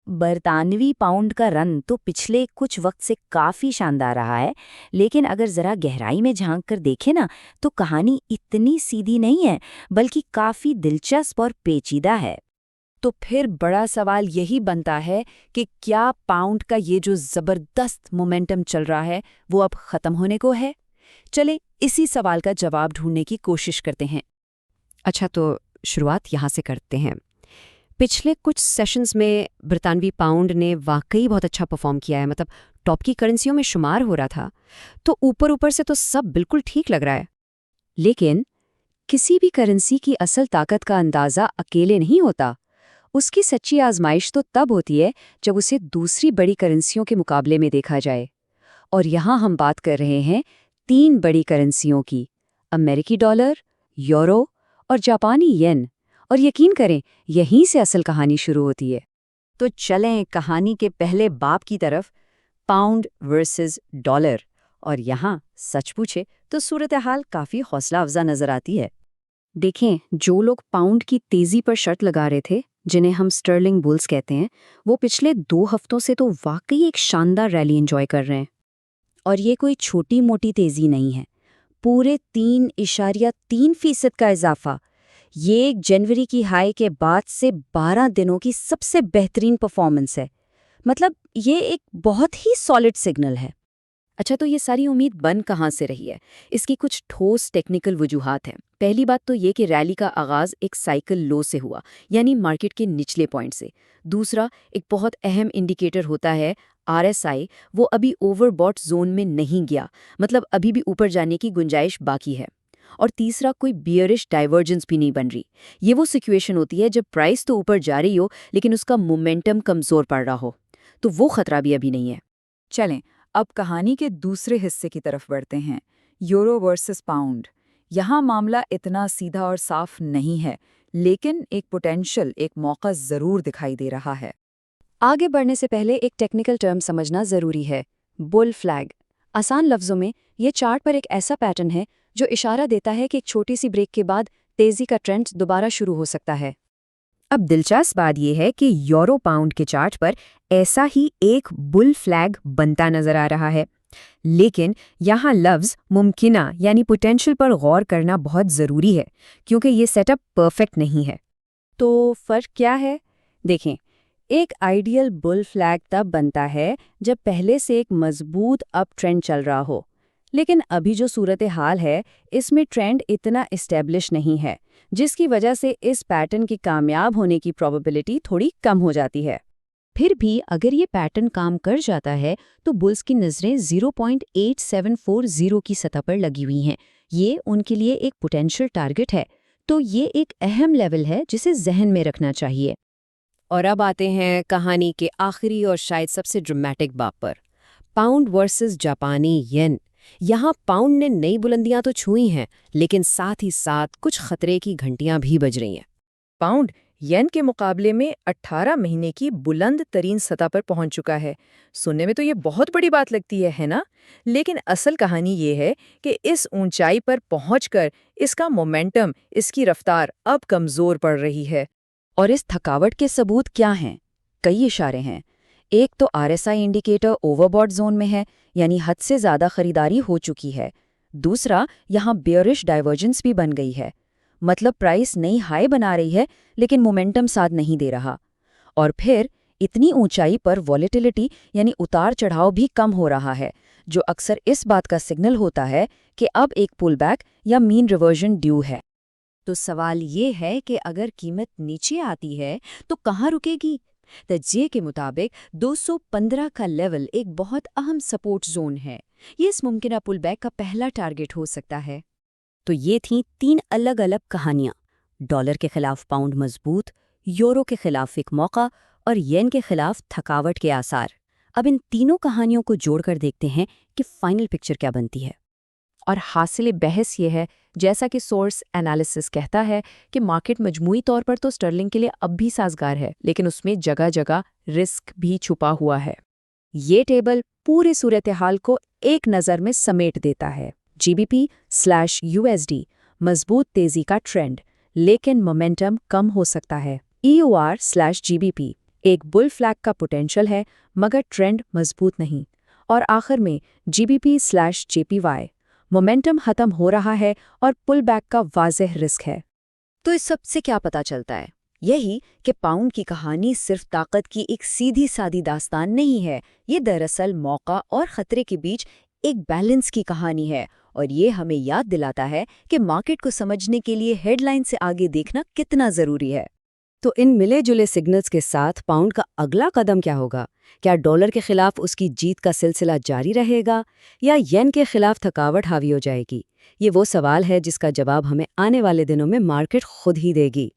बरतानवी pound का run तो पिछले कुछ वक्त से काफ़ी शानदार रहा है, लेकिन अगर ज़रा गहराई में झांक कर देखें ना, तो कहानी इतनी सीधी नहीं है, बल्कि काफ़ी दिलचस्प और पेचीदा है। तो फिर बड़ा सवाल यही बनता है कि क्या पाउंड का ये जो ज़बरदस्त मोमेंटम चल रहा है, वो अब ख़त्म होने को है? चले इसी सवाल का जवाब ढूंढने की कोशिश करते हैं। अच्छा, तो शुरुआत यहाँ से करते हैं। पिछले कुछ सेशंस में ब्रितानवी पाउंड ने वाकई बहुत अच्छा परफॉर्म किया है, मतलब टॉप की करेंसियों में शुमार हो रहा था। तो ऊपर ऊपर से तो सब बिल्कुल ठीक लग रहा है। लेकिन किसी भी करेंसी की असल ताकत का अंदाज़ा अकेले नहीं होता। उसकी सच्ची आजमाइश तो तब होती है जब उसे दूसरी बड़ी करेंसियों के मुकाबले में देखा जाए। और यहाँ हम बात कर रहे हैं 3 बड़ी करेंसियों की: अमेरिकी डॉलर, यूरो और जापानी येन। और यकीन करें, यहीं से असल कहानी शुरू होती है। तो चलें कहानी के पहले बाब की तरफ, पाउंड वर्सेस डॉलर। और यहाँ सच पूछे तो सूरत हाल काफ़ी हौसला अफजा नजर आती है। देखें, जो लोग पाउंड की तेजी पर शर्त लगा रहे थे, जिन्हें हम स्टर्लिंग बुल्स कहते हैं, वो पिछले 2 हफ्तों से तो वाकई एक शानदार रैली एंजॉय कर रहे हैं। और ये कोई छोटी मोटी तेजी नहीं है, पूरे 3.3% का इजाफा। ये जनवरी की हाई के बाद से 12 दिनों की सबसे बेहतरीन परफॉर्मेंस है। मतलब ये एक बहुत ही सॉलिड सिग्नल है। अच्छा, तो ये सारी उम्मीद बन कहाँ से रही है? इसकी कुछ ठोस टेक्निकल वजूहात हैं। पहली बात तो ये कि रैली का आगाज़ एक साइकिल लो से हुआ, यानी मार्केट के निचले पॉइंट से। दूसरा, एक बहुत अहम इंडिकेटर होता है RSI, वो अभी ओवरबॉट जोन में नहीं गया, मतलब अभी भी ऊपर जाने की गुंजाइश बाकी है। और तीसरा, कोई बियरिश डाइवर्जेंस भी नहीं बन रही। ये वो सिचुएशन होती है जब प्राइस तो ऊपर जा रही हो, लेकिन उसका मोमेंटम कमज़ोर पड़ रहा हो। तो वो खतरा भी अभी नहीं है। चलें, अब कहानी के दूसरे हिस्से की तरफ बढ़ते हैं, यूरो वर्सेस पाउंड। यहाँ मामला इतना सीधा और साफ नहीं है, लेकिन एक पोटेंशियल, एक मौका ज़रूर दिखाई दे रहा है। आगे बढ़ने से पहले एक टेक्निकल टर्म समझना ज़रूरी है, बुल फ्लैग। आसान लफ्ज़ों में, ये चार्ट पर एक ऐसा पैटर्न है जो इशारा देता है कि एक छोटी सी ब्रेक के बाद तेज़ी का ट्रेंड दोबारा शुरू हो सकता है। अब दिलचस्प बात यह है कि यूरो पाउंड के चार्ट पर ऐसा ही एक बुल फ्लैग बनता नजर आ रहा है। लेकिन यहाँ लफ्ज़ मुमकिना यानी पोटेंशियल पर गौर करना बहुत ज़रूरी है, क्योंकि ये सेटअप परफेक्ट नहीं है। तो फ़र्क क्या है? देखें, एक आइडियल बुल फ्लैग तब बनता है जब पहले से एक मजबूत अप ट्रेंड चल रहा हो। लेकिन अभी जो सूरत हाल है, इसमें ट्रेंड इतना इस्टेब्लिश नहीं है, जिसकी वजह से इस पैटर्न की कामयाब होने की प्रोबेबिलिटी थोड़ी कम हो जाती है। फिर भी अगर ये पैटर्न काम कर जाता है, तो बुल्स की नज़रें 0.8740 की सतह पर लगी हुई हैं। ये उनके लिए एक पोटेंशियल टारगेट है। तो ये एक अहम लेवल है जिसे जहन में रखना चाहिए। और अब आते हैं कहानी के आखिरी और शायद सबसे ड्रामेटिक बाब पर, पाउंड वर्सेस जापानी येन। यहाँ पाउंड ने नई बुलंदियां तो छुई हैं, लेकिन साथ ही साथ कुछ खतरे की घंटियां भी बज रही हैं। पाउंड येन के मुकाबले में 18 महीने की बुलंद तरीन सतह पर पहुंच चुका है। सुनने में तो ये बहुत बड़ी बात लगती है ना? लेकिन असल कहानी ये है कि इस ऊंचाई पर पहुंचकर इसका मोमेंटम, इसकी रफ्तार अब कमज़ोर पड़ रही है। और इस थकावट के सबूत क्या हैं? कई इशारे हैं। एक तो RSI इंडिकेटर ओवरबॉट जोन में है, यानी हद से ज़्यादा खरीदारी हो चुकी है। दूसरा, यहाँ बेयरिश डाइवर्जेंस भी बन गई है, मतलब प्राइस नई हाई बना रही है लेकिन मोमेंटम साथ नहीं दे रहा। और फिर इतनी ऊंचाई पर वॉलेटिलिटी यानी उतार चढ़ाव भी कम हो रहा है, जो अक्सर इस बात का सिग्नल होता है कि अब एक पुलबैक या मीन रिवर्जन ड्यू है। तो सवाल ये है कि अगर कीमत नीचे आती है तो कहाँ रुकेगी? तज्जिए के मुताबिक 215 का लेवल एक बहुत अहम सपोर्ट जोन है। ये इस मुमकिन पुलबैक का पहला टारगेट हो सकता है। तो ये थीं 3 अलग अलग कहानियाँ। डॉलर के खिलाफ पाउंड मजबूत, यूरो के खिलाफ एक मौका और येन के खिलाफ थकावट के आसार। अब इन तीनों कहानियों को जोड़कर देखते हैं कि फाइनल पिक्चर क्या बनती है। और हासिल बहस ये है, जैसा कि सोर्स एनालिसिस कहता है, कि मार्केट मजमूई तौर पर तो स्टर्लिंग के लिए अब भी साजगार है, लेकिन उसमें जगह जगह रिस्क भी छुपा हुआ है। ये टेबल पूरे सूरत हाल को एक नज़र में समेट देता है। GBP/USD मजबूत तेजी का ट्रेंड, लेकिन मोमेंटम कम हो सकता है। EUR/GBP एक बुल फ्लैग का पोटेंशियल है, मगर ट्रेंड मजबूत नहीं। और आखिर में GBP/JPY मोमेंटम खत्म हो रहा है और पुल बैक का वाज़ेह रिस्क है। तो इस सब से क्या पता चलता है? यही कि पाउंड की कहानी सिर्फ ताकत की एक सीधी सादी दास्तान नहीं है, ये दरअसल मौका और खतरे के बीच एक बैलेंस की कहानी है। और ये हमें याद दिलाता है कि मार्केट को समझने के लिए हेडलाइन से आगे देखना कितना ज़रूरी है। तो इन मिले जुले सिग्नल्स के साथ पाउंड का अगला कदम क्या होगा? क्या डॉलर के खिलाफ उसकी जीत का सिलसिला जारी रहेगा या येन के खिलाफ थकावट हावी हो जाएगी? ये वो सवाल है जिसका जवाब हमें आने वाले दिनों में मार्केट खुद ही देगी।